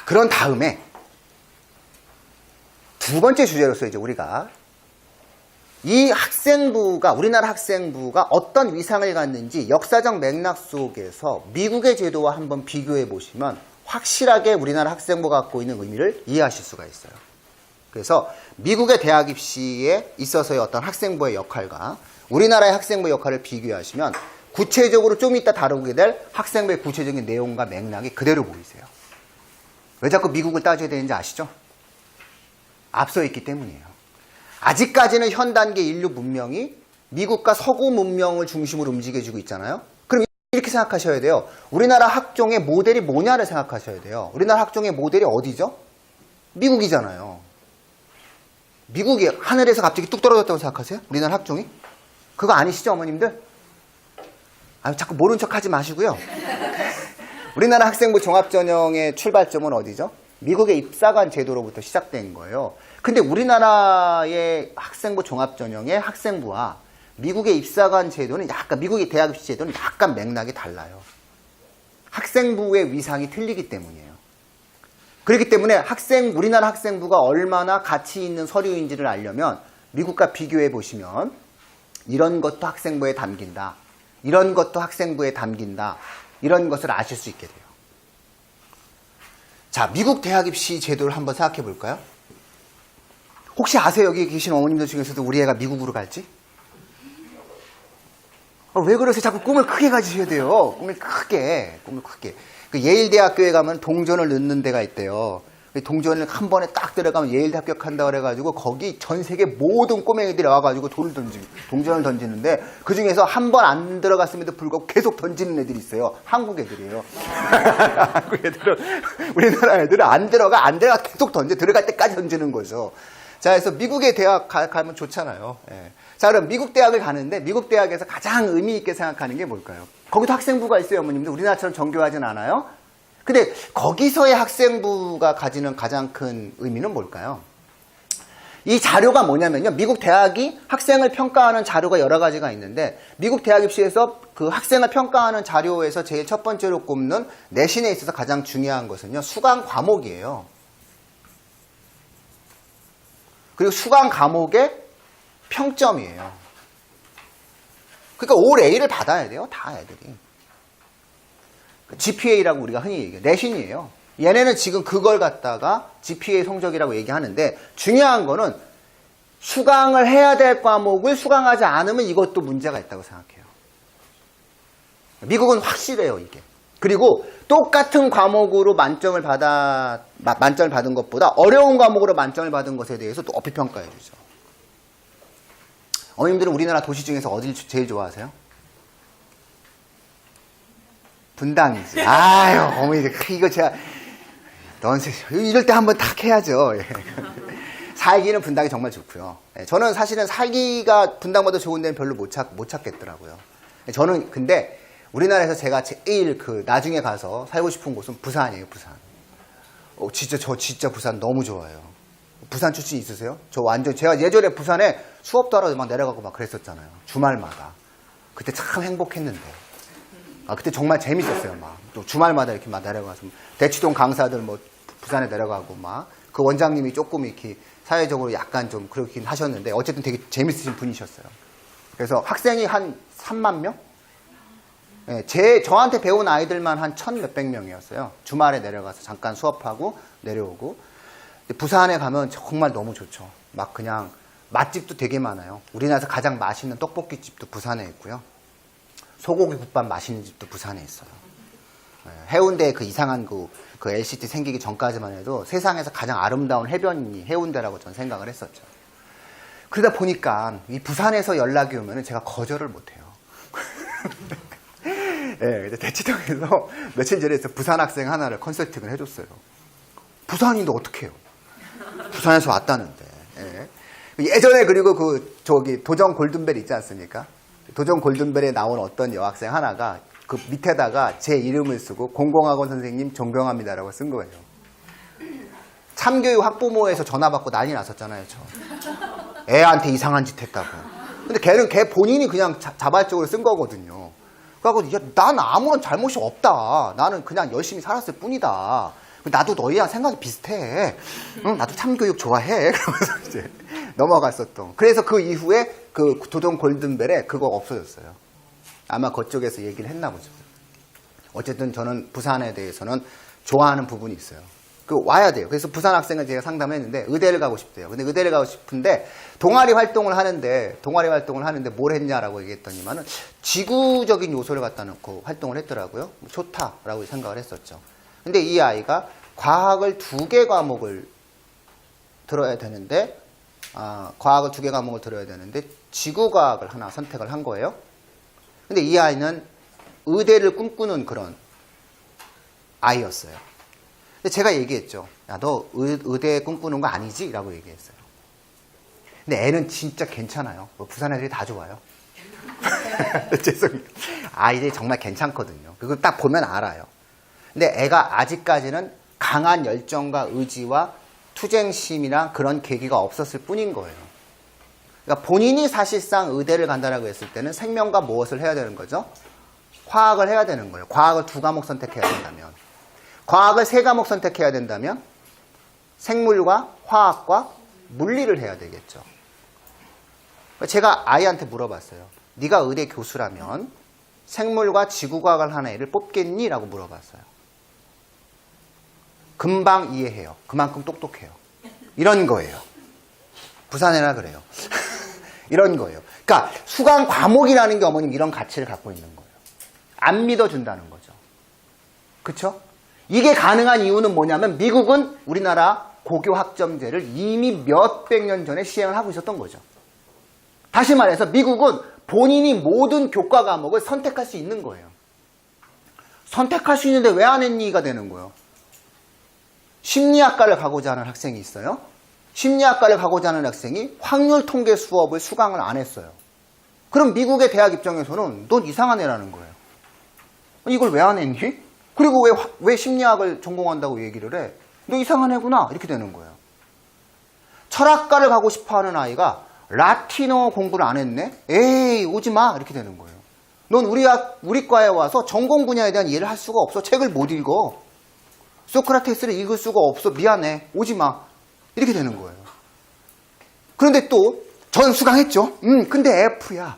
그런 다음에 두 번째 주제로서 이제 우리가 이 학생부가, 우리나라 학생부가 어떤 위상을 갖는지 역사적 맥락 속에서 미국의 제도와 한번 비교해 보시면 확실하게 우리나라 학생부가 갖고 있는 의미를 이해하실 수가 있어요. 그래서 미국의 대학 입시에 있어서의 어떤 학생부의 역할과 우리나라의 학생부 역할을 비교하시면 구체적으로 좀 이따 다루게 될 학생부의 구체적인 내용과 맥락이 그대로 보이세요. 왜 자꾸 미국을 따져야 되는지 아시죠? 앞서 있기 때문이에요. 아직까지는 현 단계 인류 문명이 미국과 서구 문명을 중심으로 움직여지고 있잖아요. 그럼 이렇게 생각하셔야 돼요. 우리나라 학종의 모델이 뭐냐를 생각하셔야 돼요. 우리나라 학종의 모델이 어디죠? 미국이잖아요. 미국이 하늘에서 갑자기 뚝 떨어졌다고 생각하세요? 우리나라 학종이? 그거 아니시죠, 어머님들? 자꾸 모른 척 하지 마시고요. 우리나라 학생부 종합전형의 출발점은 어디죠? 미국의 입사관 제도로부터 시작된 거예요. 근데 우리나라의 학생부 종합전형의 학생부와 미국의 입사관 제도는 약간, 미국의 대학 입시 제도는 약간 맥락이 달라요. 학생부의 위상이 틀리기 때문이에요. 그렇기 때문에 우리나라 학생부가 얼마나 가치 있는 서류인지를 알려면 미국과 비교해 보시면 이런 것도 학생부에 담긴다. 이런 것도 학생부에 담긴다. 이런 것을 아실 수 있게 돼요. 자, 미국 대학 입시 제도를 한번 생각해 볼까요? 혹시 아세요? 여기 계신 어머님들 중에서도 우리 애가 미국으로 갈지? 왜 그러세요? 자꾸 꿈을 크게 가지셔야 돼요. 꿈을 크게. 그 예일대학교에 가면 동전을 넣는 데가 있대요. 동전을 한 번에 딱 들어가면 예일대 합격한다고 그래가지고 거기 전 세계 모든 꼬맹이들이 와가지고 동전을 던지는데 그 중에서 한 번 안 들어갔음에도 불구하고 계속 던지는 애들이 있어요. 한국 애들이에요. 한국 애들은, 우리나라 애들은 안 들어가 계속 들어갈 때까지 던지는 거죠. 자, 그래서 미국의 대학 가면 좋잖아요. 예. 자, 그럼 미국 대학을 가는데 미국 대학에서 가장 의미 있게 생각하는 게 뭘까요? 거기도 학생부가 있어요, 어머님들. 우리나라처럼 정교하진 않아요. 근데 거기서의 학생부가 가지는 가장 큰 의미는 뭘까요? 이 자료가 뭐냐면요. 미국 대학이 학생을 평가하는 자료가 여러 가지가 있는데 미국 대학 입시에서 그 학생을 평가하는 자료에서 제일 첫 번째로 꼽는 내신에 있어서 가장 중요한 것은요. 수강 과목이에요. 그리고 수강 과목의 평점이에요. 그러니까 올 A를 받아야 돼요. 다 애들이. GPA라고 우리가 흔히 얘기해요. 내신이에요. 얘네는 지금 그걸 갖다가 GPA 성적이라고 얘기하는데 중요한 거는 수강을 해야 될 과목을 수강하지 않으면 이것도 문제가 있다고 생각해요. 미국은 확실해요, 이게. 그리고 똑같은 과목으로 만점을 받은 것보다 어려운 과목으로 만점을 받은 것에 대해서 또 어필 평가해 주죠. 어머님들은 우리나라 도시 중에서 어디를 제일 좋아하세요? 분당이지. 아유, 어머니들, 이거 제가, 이럴 때 한번 탁 해야죠. 살기는 분당이 정말 좋고요. 저는 사실은 살기가 분당보다 좋은 데는 별로 못 찾겠더라고요. 저는 근데 우리나라에서 제가 제일 나중에 가서 살고 싶은 곳은 부산이에요, 부산. 저 진짜 부산 너무 좋아요. 부산 출신 있으세요? 제가 예전에 부산에 수업도 하러 막 내려가고 막 그랬었잖아요. 주말마다. 그때 참 행복했는데. 그때 정말 재밌었어요, 또 주말마다 이렇게 막 내려가서. 대치동 강사들 부산에 내려가고 그 원장님이 조금 이렇게 사회적으로 약간 좀 그렇긴 하셨는데 어쨌든 되게 재밌으신 분이셨어요. 그래서 학생이 한 3만 명? 저한테 배운 아이들만 한 1,몇백 명이었어요. 주말에 내려가서 잠깐 수업하고 내려오고. 부산에 가면 정말 너무 좋죠. 그냥 맛집도 되게 많아요. 우리나라에서 가장 맛있는 떡볶이집도 부산에 있고요. 소고기 국밥 맛있는 집도 부산에 있어요. 해운대에 이상한 그 LCT 생기기 전까지만 해도 세상에서 가장 아름다운 해변이 해운대라고 저는 생각을 했었죠. 그러다 보니까 이 부산에서 연락이 오면 제가 거절을 못해요. 대치동에서 며칠 전에 부산 학생 하나를 컨설팅을 해줬어요. 부산인데 어떡해요? 부산에서 왔다는데. 예전에 그리고 도전 골든벨 있지 않습니까? 도전 골든벨에 나온 어떤 여학생 하나가 그 밑에다가 제 이름을 쓰고 공공학원 선생님 존경합니다라고 쓴 거예요. 참교육 학부모에서 전화 받고 난리 났었잖아요, 저. 애한테 이상한 짓 했다고. 근데 걔 본인이 그냥 자발적으로 쓴 거거든요. 그래갖고 난 아무런 잘못이 없다. 나는 그냥 열심히 살았을 뿐이다. 나도 너희랑 생각이 비슷해. 응, 나도 참교육 좋아해. 그러면서 이제 넘어갔었던. 그래서 그 이후에 그 도전 골든벨에 그거 없어졌어요. 아마 그쪽에서 얘기를 했나 보죠. 어쨌든 저는 부산에 대해서는 좋아하는 부분이 있어요. 와야 돼요. 그래서 부산 학생을 제가 상담했는데 의대를 가고 싶대요. 근데 의대를 가고 싶은데 동아리 활동을 하는데 뭘 했냐라고 얘기했더니만은 지구적인 요소를 갖다 놓고 활동을 했더라고요. 좋다라고 생각을 했었죠. 근데 이 아이가 과학을 2개 과목을 들어야 되는데 지구과학을 하나 선택을 한 거예요. 근데 이 아이는 의대를 꿈꾸는 그런 아이였어요. 근데 제가 얘기했죠. 야, 너 의대 꿈꾸는 거 아니지? 라고 얘기했어요. 근데 애는 진짜 괜찮아요. 부산 애들이 다 좋아요. 죄송해요. 아이들이 정말 괜찮거든요. 그걸 딱 보면 알아요. 근데 애가 아직까지는 강한 열정과 의지와 투쟁심이나 그런 계기가 없었을 뿐인 거예요. 그러니까 본인이 사실상 의대를 간다라고 했을 때는 생명과 무엇을 해야 되는 거죠? 화학을 해야 되는 거예요. 과학을 2과목 선택해야 된다면. 과학을 3과목 선택해야 된다면 생물과 화학과 물리를 해야 되겠죠. 제가 아이한테 물어봤어요. 네가 의대 교수라면 생물과 지구과학을 하는 애를 뽑겠니? 라고 물어봤어요. 금방 이해해요. 그만큼 똑똑해요. 이런 거예요. 부산애라 그래요. 이런 거예요. 그러니까 수강 과목이라는 게 어머님 이런 가치를 갖고 있는 거예요. 안 믿어준다는 거죠. 그쵸? 이게 가능한 이유는 뭐냐면 미국은 우리나라 고교 학점제를 이미 몇백 년 전에 시행을 하고 있었던 거죠. 다시 말해서 미국은 본인이 모든 교과 과목을 선택할 수 있는 거예요. 선택할 수 있는데 왜 안 했니가 되는 거예요. 심리학과를 가고자 하는 학생이 있어요. 심리학과를 가고자 하는 학생이 확률 통계 수업을 수강을 안 했어요. 그럼 미국의 대학 입장에서는 넌 이상한 애라는 거예요. 이걸 왜 안 했니? 그리고 왜 심리학을 전공한다고 얘기를 해? 너 이상한 애구나. 이렇게 되는 거예요. 철학과를 가고 싶어 하는 아이가 라틴어 공부를 안 했네? 에이, 오지 마. 이렇게 되는 거예요. 넌 우리 과에 와서 전공 분야에 대한 이해를 할 수가 없어. 책을 못 읽어. 소크라테스를 읽을 수가 없어. 미안해. 오지 마. 이렇게 되는 거예요. 그런데 또 전 수강했죠. 근데 F야.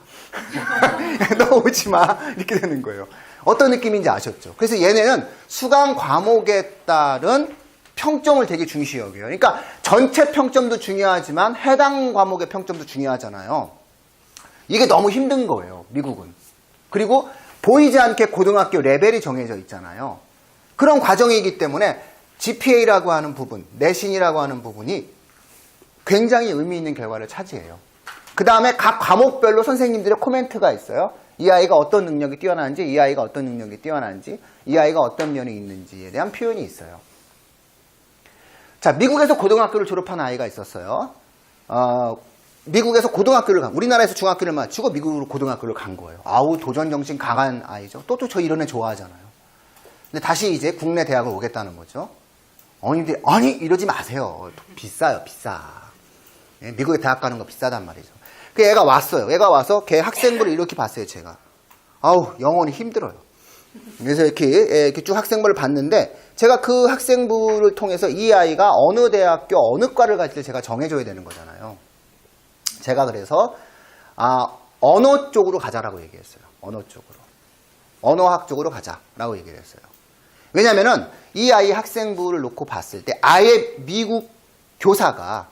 너 오지 마. 이렇게 되는 거예요. 어떤 느낌인지 아셨죠? 그래서 얘네는 수강 과목에 따른 평점을 되게 중시 여겨요. 그러니까 전체 평점도 중요하지만 해당 과목의 평점도 중요하잖아요. 이게 너무 힘든 거예요. 미국은. 그리고 보이지 않게 고등학교 레벨이 정해져 있잖아요. 그런 과정이기 때문에 GPA라고 하는 부분, 내신이라고 하는 부분이 굉장히 의미 있는 결과를 차지해요. 그 다음에 각 과목별로 선생님들의 코멘트가 있어요. 이 아이가 어떤 능력이 뛰어나는지, 이 아이가 어떤 능력이 뛰어나는지, 이 아이가 어떤 면이 있는지에 대한 표현이 있어요. 자, 미국에서 고등학교를 졸업한 아이가 있었어요. 미국에서 고등학교를 우리나라에서 중학교를 마치고 미국으로 고등학교를 간 거예요. 아우, 도전정신 강한 아이죠. 또 저 이런 애 좋아하잖아요. 근데 다시 이제 국내 대학을 오겠다는 거죠. 아니, 이러지 마세요. 비싸요, 비싸. 미국에 대학 가는 거 비싸단 말이죠. 그 애가 왔어요. 애가 와서 걔 학생부를 이렇게 봤어요, 제가. 아우, 영어는 힘들어요. 그래서 이렇게 쭉 학생부를 봤는데, 제가 그 학생부를 통해서 이 아이가 어느 대학교, 어느 과를 갈지 제가 정해줘야 되는 거잖아요. 제가 그래서, 언어 쪽으로 가자라고 얘기했어요. 언어 쪽으로. 언어학 쪽으로 가자라고 얘기를 했어요. 왜냐면은, 이 아이 학생부를 놓고 봤을 때, 아예 미국 교사가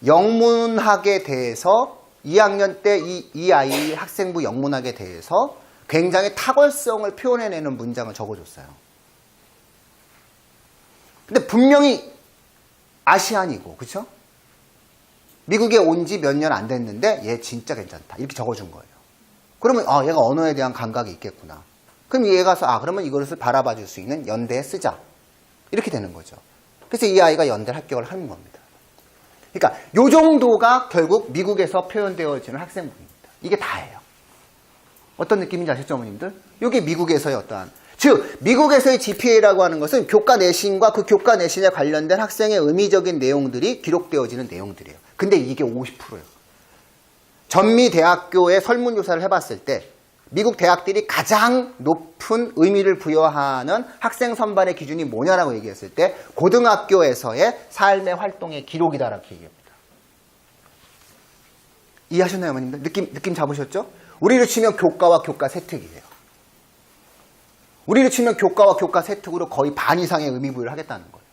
영문학에 대해서 2학년 때 이 아이 학생부 영문학에 대해서 굉장히 탁월성을 표현해내는 문장을 적어줬어요. 근데 분명히 아시안이고, 그쵸? 미국에 온 지 몇 년 안 됐는데 얘 진짜 괜찮다. 이렇게 적어준 거예요. 그러면 얘가 언어에 대한 감각이 있겠구나. 그럼 얘 가서 그러면 이것을 바라봐 줄 수 있는 연대에 쓰자. 이렇게 되는 거죠. 그래서 이 아이가 연대를 합격을 하는 겁니다. 그러니까 요 정도가 결국 미국에서 표현되어지는 학생부입니다. 이게 다예요. 어떤 느낌인지 아셨죠, 어머님들? 이게 미국에서의 어떠한, 즉 미국에서의 GPA라고 하는 것은 교과 내신과 그 교과 내신에 관련된 학생의 의미적인 내용들이 기록되어지는 내용들이에요. 근데 이게 50%예요. 전미대학교의 설문조사를 해봤을 때 미국 대학들이 가장 높은 의미를 부여하는 학생 선발의 기준이 뭐냐라고 얘기했을 때 고등학교에서의 삶의 활동의 기록이다라고 얘기합니다. 이해하셨나요, 어머님들? 느낌 잡으셨죠? 우리로 치면 교과와 교과 세특이에요. 우리로 치면 교과와 교과 세특으로 거의 반 이상의 의미 부여를 하겠다는 거예요.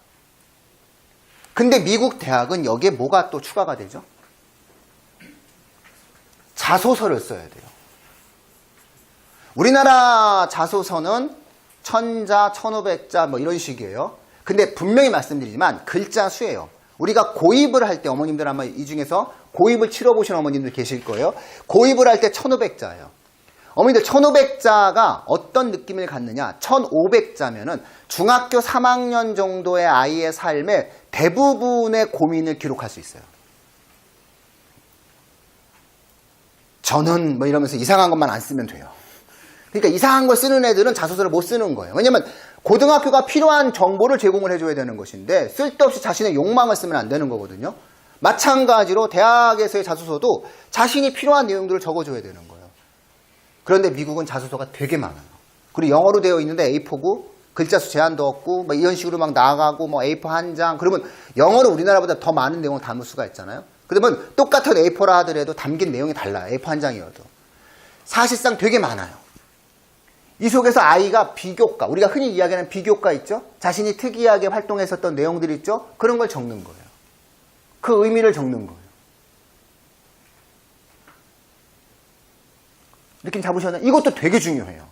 근데 미국 대학은 여기에 뭐가 또 추가가 되죠? 자소서를 써야 돼요. 우리나라 자소서는 1000자, 1500자 뭐 이런 식이에요. 근데 분명히 말씀드리지만 글자 수예요. 우리가 고입을 할 때 어머님들 아마 이 중에서 고입을 치러보신 어머님들 계실 거예요. 고입을 할 때 1500자예요. 어머님들 1500자가 어떤 느낌을 갖느냐. 1500자면은 중학교 3학년 정도의 아이의 삶의 대부분의 고민을 기록할 수 있어요. 저는 뭐 이러면서 이상한 것만 안 쓰면 돼요. 그러니까 이상한 걸 쓰는 애들은 자소서를 못 쓰는 거예요. 왜냐면 고등학교가 필요한 정보를 제공을 해줘야 되는 것인데 쓸데없이 자신의 욕망을 쓰면 안 되는 거거든요. 마찬가지로 대학에서의 자소서도 자신이 필요한 내용들을 적어줘야 되는 거예요. 그런데 미국은 자소서가 되게 많아요. 그리고 영어로 되어 있는데 A4고 글자 수 제한도 없고 뭐 이런 식으로 막 나가고 뭐 A4 한 장 그러면 영어로 우리나라보다 더 많은 내용을 담을 수가 있잖아요. 그러면 똑같은 A4라 하더라도 담긴 내용이 달라요. A4 한 장이어도. 사실상 되게 많아요. 이 속에서 아이가 비교과, 우리가 흔히 이야기하는 비교과 있죠? 자신이 특이하게 활동했었던 내용들 있죠? 그런 걸 적는 거예요. 그 의미를 적는 거예요. 느낌 잡으셨나요? 이것도 되게 중요해요.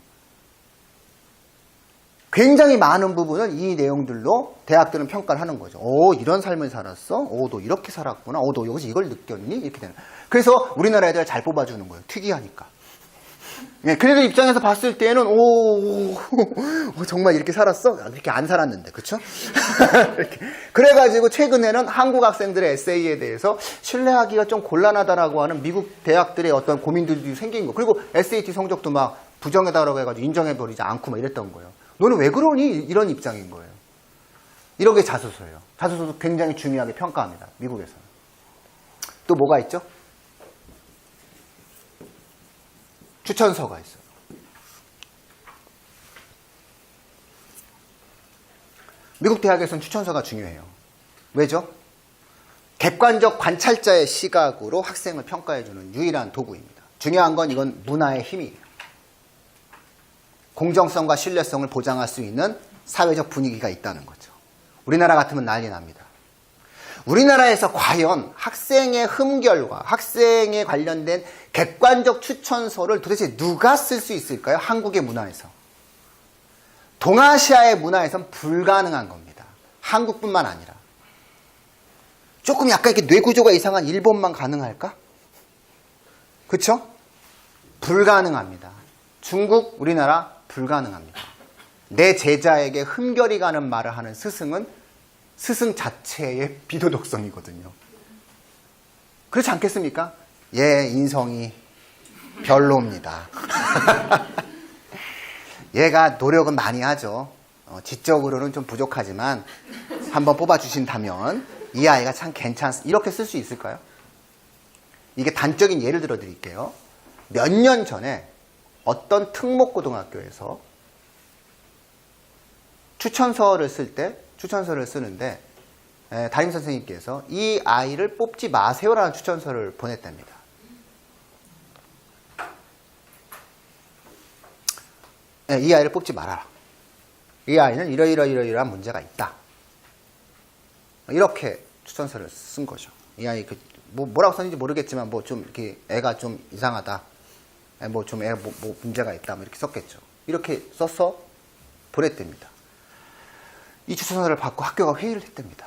굉장히 많은 부분을 이 내용들로 대학들은 평가를 하는 거죠. 오, 이런 삶을 살았어? 오, 너 이렇게 살았구나? 오, 너 여기서 이걸 느꼈니? 이렇게 되는. 그래서 우리나라 애들 잘 뽑아주는 거예요. 특이하니까. 네, 그래도 입장에서 봤을 때는 정말 이렇게 살았어? 이렇게 안 살았는데, 그쵸? 이렇게. 그래가지고 최근에는 한국 학생들의 에세이에 대해서 신뢰하기가 좀 곤란하다라고 하는 미국 대학들의 어떤 고민들이 생긴 거. 그리고 SAT 성적도 막 부정해달라고 해가지고 인정해버리지 않고 막 이랬던 거예요. 너는 왜 그러니? 이런 입장인 거예요. 이런 게 자소서예요. 자소서도 굉장히 중요하게 평가합니다. 미국에서는. 또 뭐가 있죠? 추천서가 있어요. 미국 대학에서는 추천서가 중요해요. 왜죠? 객관적 관찰자의 시각으로 학생을 평가해주는 유일한 도구입니다. 중요한 건 이건 문화의 힘이에요. 공정성과 신뢰성을 보장할 수 있는 사회적 분위기가 있다는 거죠. 우리나라 같으면 난리 납니다. 우리나라에서 과연 학생의 흠결과 학생에 관련된 객관적 추천서를 도대체 누가 쓸 수 있을까요? 한국의 문화에서. 동아시아의 문화에선 불가능한 겁니다. 한국뿐만 아니라. 조금 약간 이렇게 뇌구조가 이상한 일본만 가능할까? 그쵸? 불가능합니다. 중국, 우리나라 불가능합니다. 내 제자에게 흠결이 가는 말을 하는 스승은 스승 자체의 비도덕성이거든요. 그렇지 않겠습니까? 얘 인성이 별로입니다. 얘가 노력은 많이 하죠. 지적으로는 좀 부족하지만 한번 뽑아주신다면 이 아이가 참 괜찮습니다. 이렇게 쓸 수 있을까요? 이게 단적인 예를 들어 드릴게요. 몇 년 전에 어떤 특목고등학교에서 추천서를 쓰는데 담임선생님께서 이 아이를 뽑지 마세요라는 추천서를 보냈답니다. 이 아이를 뽑지 말아라. 이 아이는 이러이러한 문제가 있다. 이렇게 추천서를 쓴 거죠. 이 아이 뭐라고 썼는지 모르겠지만 뭐 좀 이렇게 애가 좀 이상하다. 뭐 좀 애가 뭐 문제가 있다. 뭐 이렇게 썼겠죠. 이렇게 써서 보냈답니다. 이 추천서를 받고 학교가 회의를 했답니다.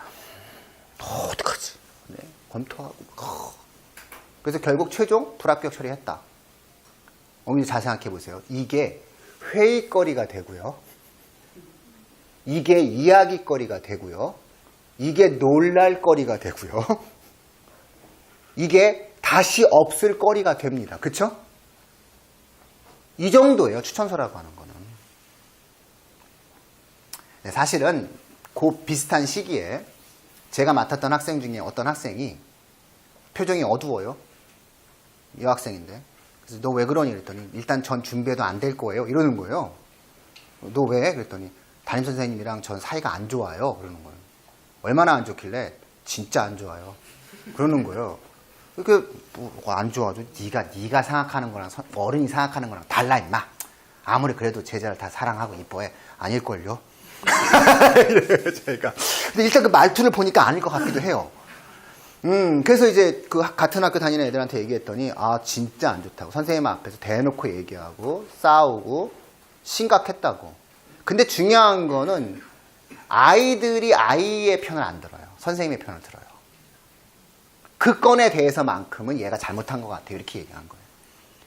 어떡하지? 네, 검토하고. 그래서 결국 최종 불합격 처리했다. 어머니 잘 생각해 보세요. 이게 회의거리가 되고요. 이게 이야기거리가 되고요. 이게 놀랄거리가 되고요. 이게 다시 없을 거리가 됩니다. 그쵸? 이 정도예요. 추천서라고 하는 거는. 네, 사실은 그 비슷한 시기에 제가 맡았던 학생 중에 어떤 학생이 표정이 어두워요. 여학생인데 그래서 너 왜 그러니? 그랬더니 일단 전 준비해도 안 될 거예요. 이러는 거예요. 너 왜? 그랬더니 담임선생님이랑 전 사이가 안 좋아요. 그러는 거예요. 얼마나 안 좋길래? 진짜 안 좋아요. 그러는 거예요. 그렇게 뭐가 안 좋아져? 네가 생각하는 거랑 어른이 생각하는 거랑 달라 임마. 아무리 그래도 제자를 다 사랑하고 이뻐해. 아닐걸요? 이래요, 제가. 근데 일단 그 말투를 보니까 아닐 것 같기도 해요. 그래서 이제 그 같은 학교 다니는 애들한테 얘기했더니 아 진짜 안 좋다고. 선생님 앞에서 대놓고 얘기하고 싸우고 심각했다고. 근데 중요한 거는 아이들이 아이의 편을 안 들어요. 선생님의 편을 들어요. 그 건에 대해서만큼은 얘가 잘못한 것 같아요. 이렇게 얘기한 거예요.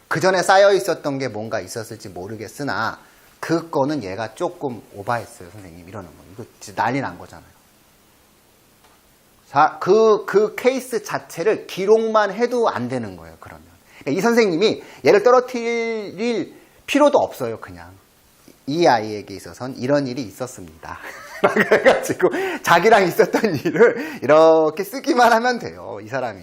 그 전에 쌓여 있었던 게 뭔가 있었을지 모르겠으나 그 건은 얘가 조금 오바했어요. 선생님 이러는 거. 이거 진짜 난리 난 거잖아요. 자, 그 케이스 자체를 기록만 해도 안 되는 거예요. 그러면 그러니까 이 선생님이 얘를 떨어뜨릴 필요도 없어요. 그냥 이 아이에게 있어서는 이런 일이 있었습니다. 그래가지고 자기랑 있었던 일을 이렇게 쓰기만 하면 돼요. 이 사람이.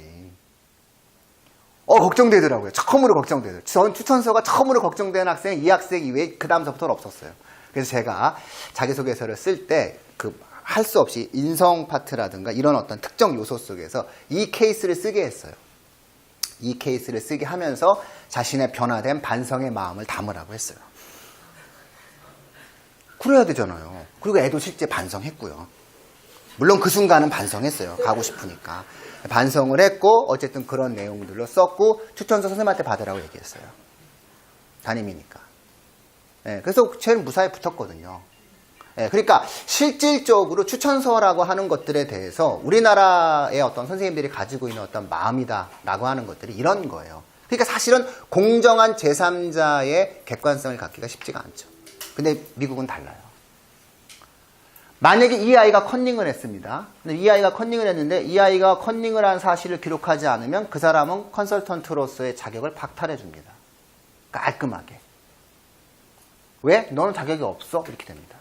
걱정되더라고요. 처음으로 걱정되더라고요. 전 추천서가 처음으로 걱정되는 학생이 이 학생 이외에 그 다음서부터는 없었어요. 그래서 제가 자기소개서를 쓸 때 할 수 없이 인성 파트라든가 이런 어떤 특정 요소 속에서 이 케이스를 쓰게 했어요. 이 케이스를 쓰게 하면서 자신의 변화된 반성의 마음을 담으라고 했어요. 그래야 되잖아요. 그리고 애도 실제 반성했고요. 물론 그 순간은 반성했어요. 가고 싶으니까. 반성을 했고 어쨌든 그런 내용들로 썼고 추천서 선생님한테 받으라고 얘기했어요. 담임이니까. 그래서 쟤는 무사히 붙었거든요. 그러니까 실질적으로 추천서라고 하는 것들에 대해서 우리나라의 어떤 선생님들이 가지고 있는 어떤 마음이다라고 하는 것들이 이런 거예요. 그러니까 사실은 공정한 제3자의 객관성을 갖기가 쉽지가 않죠. 근데 미국은 달라요. 만약에 이 아이가 컨닝을 했습니다. 근데 이 아이가 컨닝을 했는데 이 아이가 컨닝을 한 사실을 기록하지 않으면 그 사람은 컨설턴트로서의 자격을 박탈해 줍니다. 깔끔하게. 왜? 너는 자격이 없어? 이렇게 됩니다.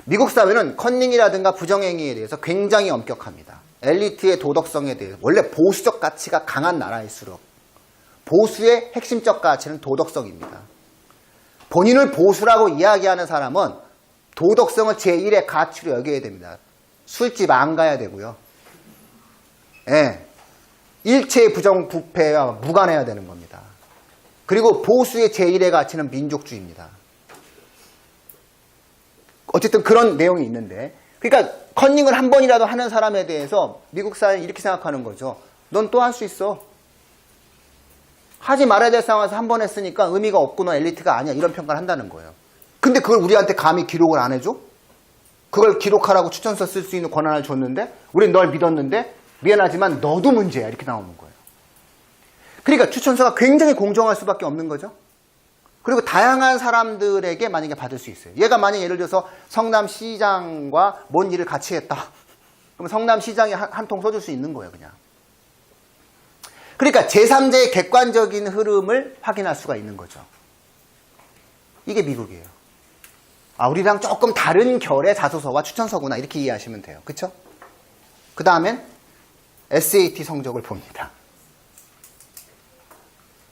미국 사회는 컨닝이라든가 부정행위에 대해서 굉장히 엄격합니다. 엘리트의 도덕성에 대해서 원래 보수적 가치가 강한 나라일수록 보수의 핵심적 가치는 도덕성입니다. 본인을 보수라고 이야기하는 사람은 도덕성을 제1의 가치로 여겨야 됩니다. 술집 안 가야 되고요. 일체의 부정부패와 무관해야 되는 겁니다. 그리고 보수의 제1의 가치는 민족주의입니다. 어쨌든 그런 내용이 있는데 그러니까 컨닝을 한 번이라도 하는 사람에 대해서 미국 사회는 이렇게 생각하는 거죠. 넌 또 할 수 있어. 하지 말아야 될 상황에서 한 번 했으니까 의미가 없구나. 엘리트가 아니야. 이런 평가를 한다는 거예요. 근데 그걸 우리한테 감히 기록을 안 해줘? 그걸 기록하라고 추천서 쓸 수 있는 권한을 줬는데 우린 널 믿었는데 미안하지만 너도 문제야. 이렇게 나오는 거예요. 그러니까 추천서가 굉장히 공정할 수밖에 없는 거죠. 그리고 다양한 사람들에게 만약에 받을 수 있어요. 얘가 만약에 예를 들어서 성남시장과 뭔 일을 같이 했다. 그럼 성남시장이 한 통 써줄 수 있는 거예요. 그냥. 그러니까 제3자의 객관적인 흐름을 확인할 수가 있는 거죠. 이게 미국이에요. 우리랑 조금 다른 결의 자소서와 추천서구나 이렇게 이해하시면 돼요. 그렇죠? 그 다음엔 SAT 성적을 봅니다.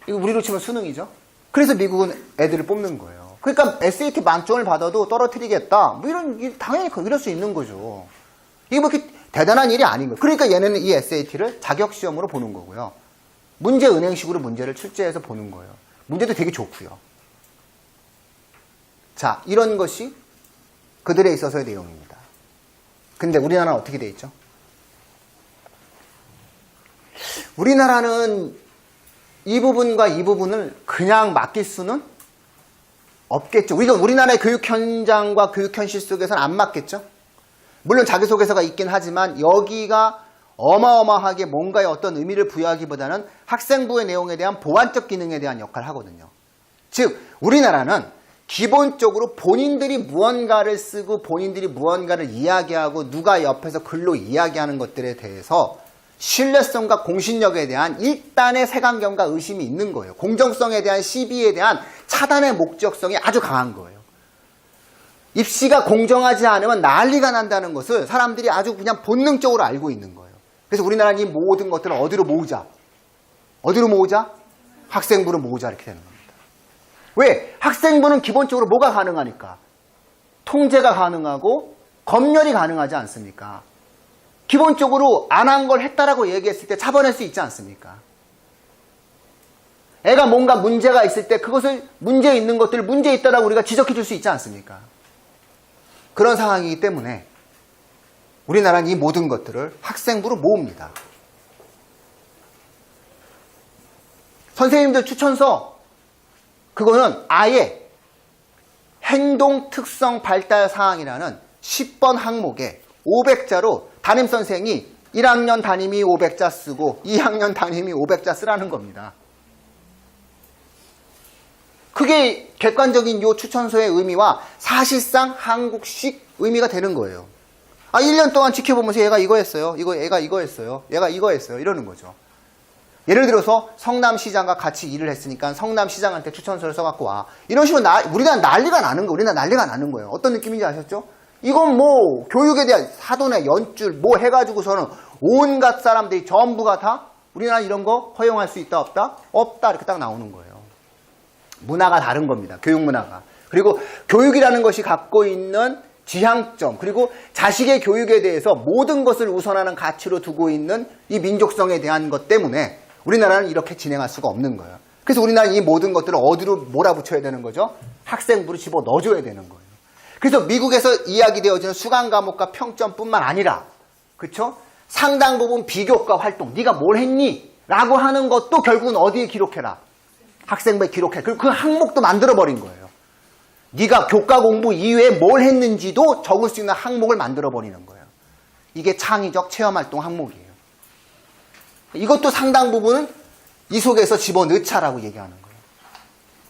이거 우리로 치면 수능이죠. 그래서 미국은 애들을 뽑는 거예요. 그러니까 SAT 만점을 받아도 떨어뜨리겠다. 뭐 당연히 이럴 수 있는 거죠. 이게 뭐 이렇게 대단한 일이 아닌 거예요. 그러니까 얘네는 이 SAT를 자격시험으로 보는 거고요. 문제 은행식으로 문제를 출제해서 보는 거예요. 문제도 되게 좋고요. 자, 이런 것이 그들에 있어서의 내용입니다. 근데 우리나라는 어떻게 돼 있죠? 우리나라는 이 부분과 이 부분을 그냥 맡길 수는 없겠죠. 우리나라의 교육 현장과 교육 현실 속에서는 안 맞겠죠. 물론 자기소개서가 있긴 하지만 여기가 어마어마하게 뭔가의 어떤 의미를 부여하기보다는 학생부의 내용에 대한 보완적 기능에 대한 역할을 하거든요. 즉 우리나라는 기본적으로 본인들이 무언가를 쓰고 본인들이 무언가를 이야기하고 누가 옆에서 글로 이야기하는 것들에 대해서 신뢰성과 공신력에 대한 일단의 색안경과 의심이 있는 거예요. 공정성에 대한 시비에 대한 차단의 목적성이 아주 강한 거예요. 입시가 공정하지 않으면 난리가 난다는 것을 사람들이 아주 그냥 본능적으로 알고 있는 거예요. 그래서 우리나라는 이 모든 것들을 어디로 모으자? 어디로 모으자? 학생부를 모으자 이렇게 되는 겁니다. 왜? 학생부는 기본적으로 뭐가 가능하니까? 통제가 가능하고 검열이 가능하지 않습니까? 기본적으로 안 한 걸 했다라고 얘기했을 때 잡아낼 수 있지 않습니까? 애가 뭔가 문제가 있을 때 그것을 문제 있는 것들을 문제 있다라고 우리가 지적해 줄 수 있지 않습니까? 그런 상황이기 때문에 우리나라는 이 모든 것들을 학생부로 모읍니다. 선생님들 추천서 그거는 아예 행동 특성 발달 사항이라는 10번 항목에 500자로 담임선생이 1학년 담임이 500자 쓰고 2학년 담임이 500자 쓰라는 겁니다. 그게 객관적인 요 추천서의 의미와 사실상 한국식 의미가 되는 거예요. 1년 동안 지켜보면서 얘가 이거 했어요. 얘가 이거 했어요. 얘가 이거 했어요. 이러는 거죠. 예를 들어서 성남시장과 같이 일을 했으니까 성남시장한테 추천서를 써갖고 와. 이런 식으로 우리나라 난리가 나는 거예요. 우리나라 난리가 나는 거예요. 어떤 느낌인지 아셨죠? 이건 뭐 교육에 대한 사돈의 연줄 뭐 해가지고서는 온갖 사람들이 전부가 다 우리나라 이런 거 허용할 수 있다 없다? 없다 이렇게 딱 나오는 거예요. 문화가 다른 겁니다. 교육 문화가. 그리고 교육이라는 것이 갖고 있는 지향점 그리고 자식의 교육에 대해서 모든 것을 우선하는 가치로 두고 있는 이 민족성에 대한 것 때문에 우리나라는 이렇게 진행할 수가 없는 거예요. 그래서 우리나라는 이 모든 것들을 어디로 몰아붙여야 되는 거죠? 학생부로 집어 넣어줘야 되는 거예요. 그래서 미국에서 이야기되어지는 수강 과목과 평점뿐만 아니라 그렇죠? 상당 부분 비교과 활동 네가 뭘 했니? 라고 하는 것도 결국은 어디에 기록해라? 학생부에 기록해. 그리고 그 항목도 만들어버린 거예요. 네가 교과 공부 이외에 뭘 했는지도 적을 수 있는 항목을 만들어버리는 거예요. 이게 창의적 체험활동 항목이에요. 이것도 상당 부분은 이 속에서 집어넣자라고 얘기하는 거예요.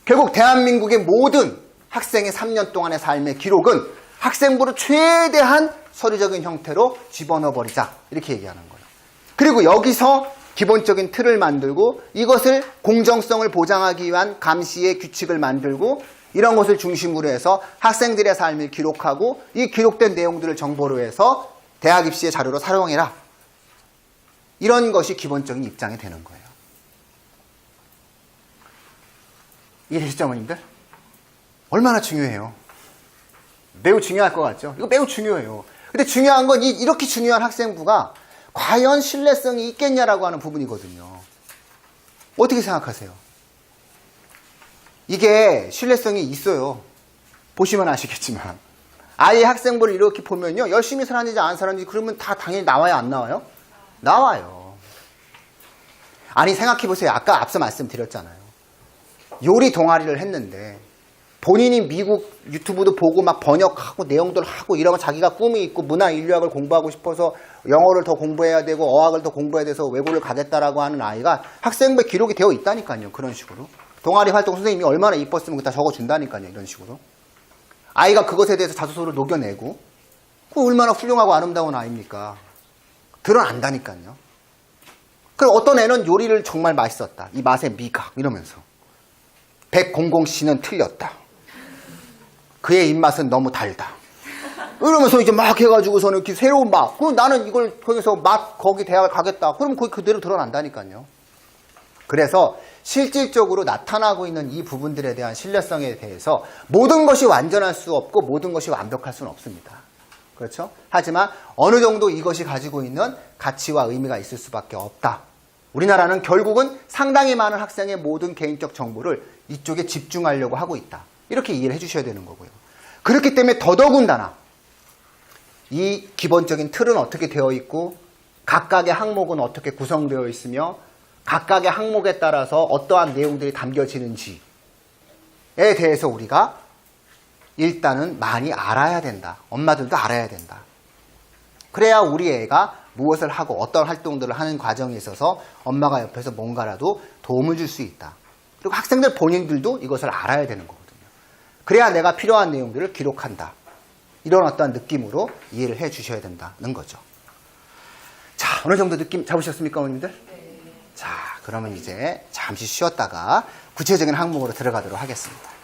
결국 대한민국의 모든 학생의 3년 동안의 삶의 기록은 학생부로 최대한 서류적인 형태로 집어넣어버리자 이렇게 얘기하는 거예요. 그리고 여기서 기본적인 틀을 만들고 이것을 공정성을 보장하기 위한 감시의 규칙을 만들고 이런 것을 중심으로 해서 학생들의 삶을 기록하고 이 기록된 내용들을 정보로 해서 대학 입시의 자료로 사용해라. 이런 것이 기본적인 입장이 되는 거예요. 이해되시죠, 어머님들? 얼마나 중요해요. 매우 중요할 것 같죠? 이거 매우 중요해요. 근데 중요한 건 이렇게 중요한 학생부가 과연 신뢰성이 있겠냐라고 하는 부분이거든요. 어떻게 생각하세요? 이게 신뢰성이 있어요. 보시면 아시겠지만. 아예 학생부를 이렇게 보면요. 열심히 살았는지 안 살았는지 그러면 다 당연히 나와요? 안 나와요? 나와요. 아니 생각해보세요. 아까 앞서 말씀드렸잖아요. 요리 동아리를 했는데 본인이 미국 유튜브도 보고 막 번역하고 내용들 하고 이러면 자기가 꿈이 있고 문화 인류학을 공부하고 싶어서 영어를 더 공부해야 되고 어학을 더 공부해야 돼서 외고를 가겠다라고 하는 아이가 학생부에 기록이 되어 있다니까요. 그런 식으로. 동아리 활동 선생님이 얼마나 이뻤으면 그거 다 적어준다니까요. 이런 식으로. 아이가 그것에 대해서 자소서를 녹여내고 그 얼마나 훌륭하고 아름다운 아이입니까? 드러난다니까요. 그리고 어떤 애는 요리를 정말 맛있었다. 이 맛의 미각 이러면서 100씨는 틀렸다. 그의 입맛은 너무 달다. 이러면서 이제 막 해가지고서는 이렇게 새로운 맛. 그럼 나는 이걸 통해서 맛 거기 대학을 가겠다. 그러면 거기 그대로 드러난다니까요. 그래서 실질적으로 나타나고 있는 이 부분들에 대한 신뢰성에 대해서 모든 것이 완전할 수 없고 모든 것이 완벽할 수는 없습니다. 그렇죠? 하지만 어느 정도 이것이 가지고 있는 가치와 의미가 있을 수밖에 없다. 우리나라는 결국은 상당히 많은 학생의 모든 개인적 정보를 이쪽에 집중하려고 하고 있다. 이렇게 이해를 해주셔야 되는 거고요. 그렇기 때문에 더더군다나 이 기본적인 틀은 어떻게 되어 있고 각각의 항목은 어떻게 구성되어 있으며 각각의 항목에 따라서 어떠한 내용들이 담겨지는지에 대해서 우리가 일단은 많이 알아야 된다. 엄마들도 알아야 된다. 그래야 우리 애가 무엇을 하고 어떤 활동들을 하는 과정에 있어서 엄마가 옆에서 뭔가라도 도움을 줄 수 있다. 그리고 학생들 본인들도 이것을 알아야 되는 거거든요. 그래야 내가 필요한 내용들을 기록한다. 이런 어떤 느낌으로 이해를 해 주셔야 된다는 거죠. 자, 어느 정도 느낌 잡으셨습니까, 어머님들? 네. 자, 그러면 이제 잠시 쉬었다가 구체적인 항목으로 들어가도록 하겠습니다.